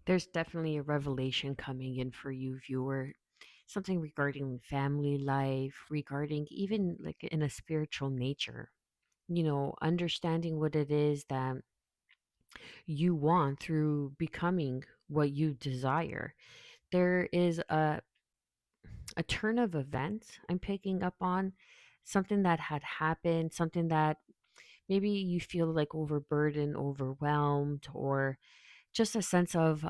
There's definitely a revelation coming in for you, viewer. Something regarding family life, regarding even like in a spiritual nature. Understanding what it is that you want through becoming what you desire. There is a turn of events I'm picking up on, something that had happened, something that maybe you feel like overburdened, overwhelmed, or just a sense of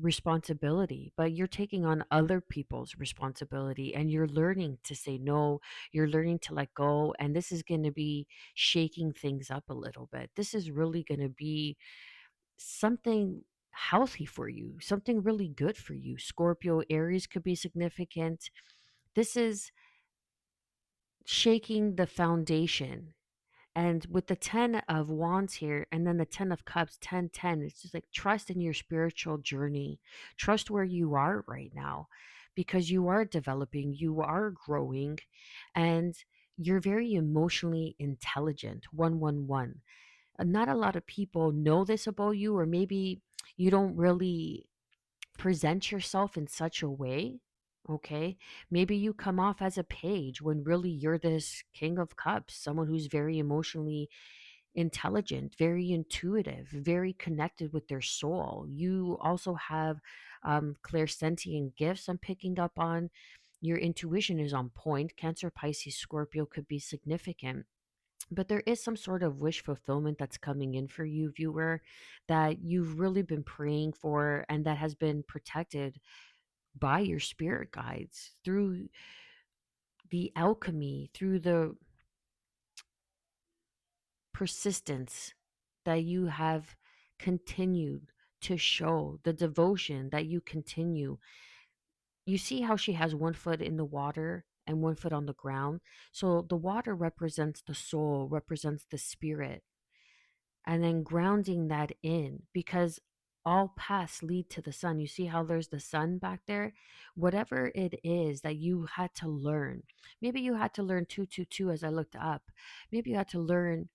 responsibility, but you're taking on other people's responsibility and you're learning to say no, you're learning to let go. And this is going to be shaking things up a little bit. This is really going to be something healthy for you, something really good for you. Scorpio, Aries could be significant. This is shaking the foundation. And with the 10 of wands here and then the 10 of cups, 10, 10, it's just like trust in your spiritual journey. Trust where you are right now because you are developing, you are growing, and you're very emotionally intelligent. 111. Not a lot of people know this about you, or maybe you don't really present yourself in such a way. Okay, maybe you come off as a page when really you're this king of cups, someone who's very emotionally intelligent, very intuitive, very connected with their soul. You also have clairsentient gifts I'm picking up on. Your intuition is on point. Cancer, Pisces, Scorpio could be significant. But there is some sort of wish fulfillment that's coming in for you, viewer, that you've really been praying for and that has been protected by your spirit guides through the alchemy, through the persistence that you have continued to show, the devotion that you continue. You see how she has one foot in the water and one foot on the ground. So the water represents the soul, represents the spirit, and then grounding that in because all paths lead to the sun. You see how there's the sun back there? Whatever it is that you had to learn, maybe you had to learn 222 as I looked up. Maybe you had to learn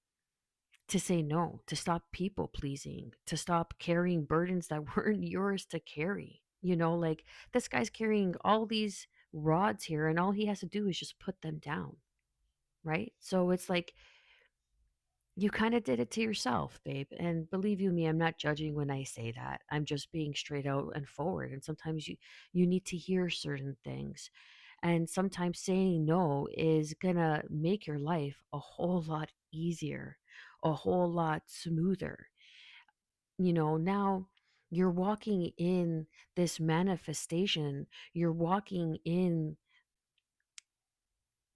to say no, to stop people pleasing, to stop carrying burdens that weren't yours to carry. Like this guy's carrying all these rods here, and all he has to do is just put them down, right? So it's like you kind of did it to yourself, babe. And believe you me, I'm not judging when I say that. I'm just being straight out and forward. And sometimes you need to hear certain things. And sometimes saying no is gonna make your life a whole lot easier, a whole lot smoother. Now you're walking in this manifestation, you're walking in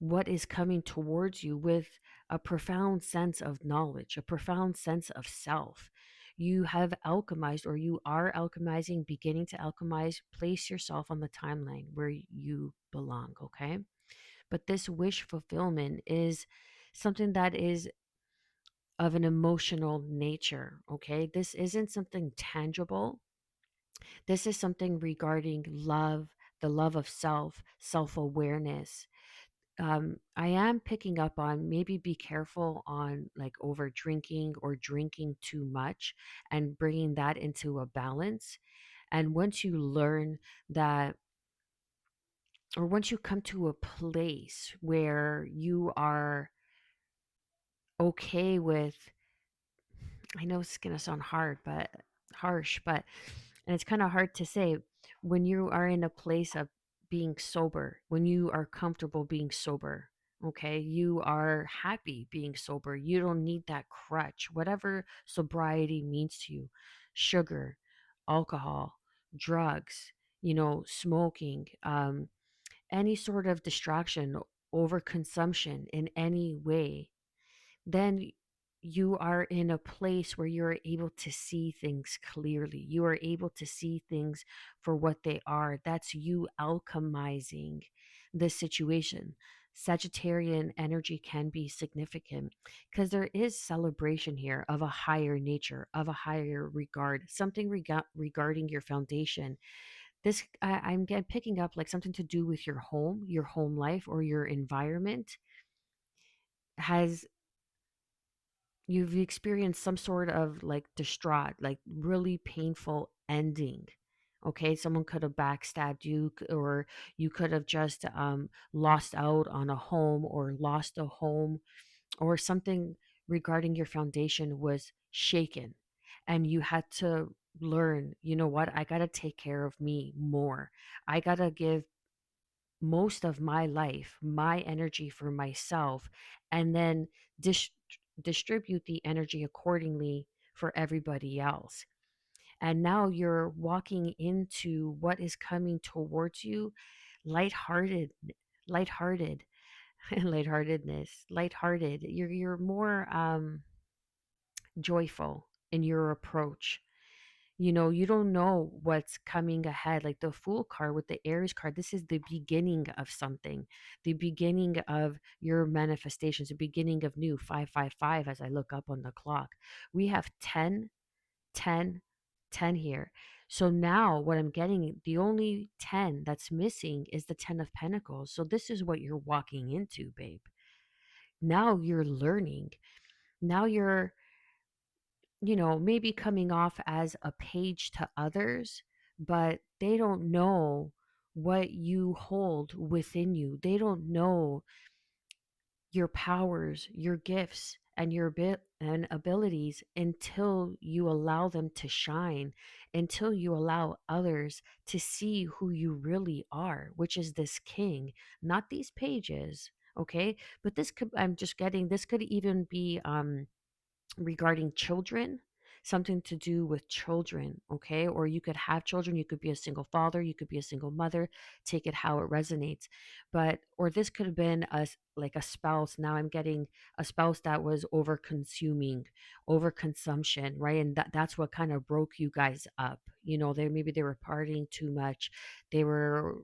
what is coming towards you with a profound sense of knowledge, a profound sense of self. You have alchemized, or you are alchemizing, beginning to alchemize. Place yourself on the timeline where you belong, okay? But this wish fulfillment is something that is of an emotional nature, okay? This isn't something tangible. This is something regarding love, the love of self, self awareness. I am picking up on maybe be careful on like over drinking or drinking too much and bringing that into a balance. And once you learn that, or once you come to a place where you are okay with, I know it's going to sound hard, but harsh, but, and it's kind of hard to say when you are in a place of being sober, when you are comfortable being sober, okay, you are happy being sober. You don't need that crutch, whatever sobriety means to you. Sugar, alcohol, drugs, smoking, any sort of distraction, overconsumption in any way, then you are in a place where you're able to see things clearly. You are able to see things for what they are. That's you alchemizing the situation. Sagittarian energy can be significant because there is celebration here of a higher nature, of a higher regard, something regarding your foundation. This picking up like something to do with your home life, or your environment has you've experienced some sort of like distraught, like really painful ending. Okay, someone could have backstabbed you, or you could have just lost out on a home, or lost a home, or something regarding your foundation was shaken, and you had to learn, you know what, I got to take care of me more. I got to give most of my life, my energy for myself, and then dis- distribute the energy accordingly for everybody else. And now you're walking into what is coming towards you, lighthearted, lighthearted, lightheartedness, lighthearted. You're more joyful in your approach. You know, you don't know what's coming ahead. Like the Fool card with the Aries card, this is the beginning of something, the beginning of your manifestations, the beginning of new 555. As I look up on the clock, we have 10, 10, 10 here. So now what I'm getting, the only 10 that's missing is the 10 of Pentacles. So this is what you're walking into, babe. Now you're learning. Now you're, maybe coming off as a page to others, but they don't know what you hold within you. They don't know your powers, your gifts, and your bit and abilities until you allow them to shine, until you allow others to see who you really are, which is this king, not these pages. Okay, but this could, I'm just getting, this could even be regarding children, something to do with children. Okay, or you could have children, you could be a single father, you could be a single mother, take it how it resonates. But or this could have been like a spouse. Now I'm getting a spouse that was over consuming, over consumption, right? And that's what kind of broke you guys up. They were partying too much, they were,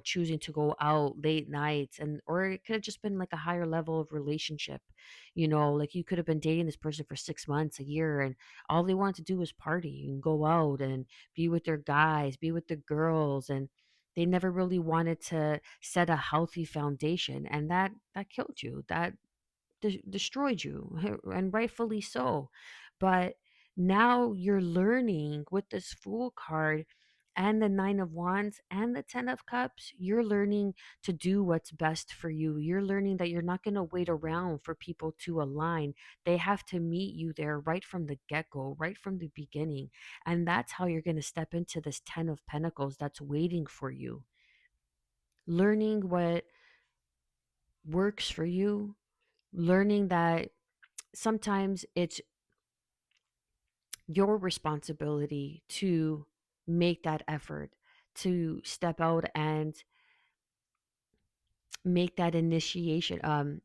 choosing to go out late nights, and or it could have just been like a higher level of relationship. Like you could have been dating this person for 6 months, a year, and all they wanted to do was party and go out and be with their guys, be with the girls, and they never really wanted to set a healthy foundation, and that killed you. That destroyed you, and rightfully so. But now you're learning with this Fool card and the Nine of Wands and the Ten of Cups. You're learning to do what's best for you. You're learning that you're not going to wait around for people to align. They have to meet you there right from the get go, right from the beginning. And that's how you're going to step into this Ten of Pentacles that's waiting for you. Learning what works for you, learning that sometimes it's your responsibility to make that effort, to step out and make that initiation,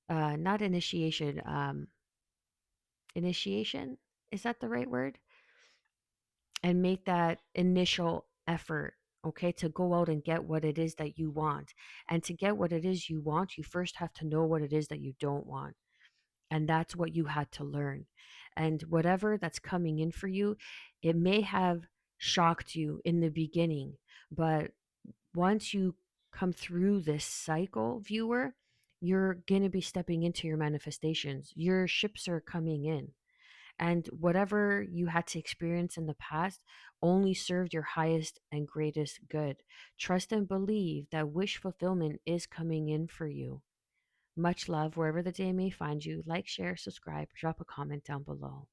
not initiation, initiation, is that the right word? And make that initial effort, okay, to go out and get what it is that you want. And to get what it is you want, you first have to know what it is that you don't want. And that's what you had to learn. And whatever that's coming in for you, it may have shocked you in the beginning, but once you come through this cycle, viewer, you're going to be stepping into your manifestations. Your ships are coming in. And whatever you had to experience in the past only served your highest and greatest good. Trust and believe that wish fulfillment is coming in for you. Much love wherever the day may find you. Like, share, subscribe, drop a comment down below.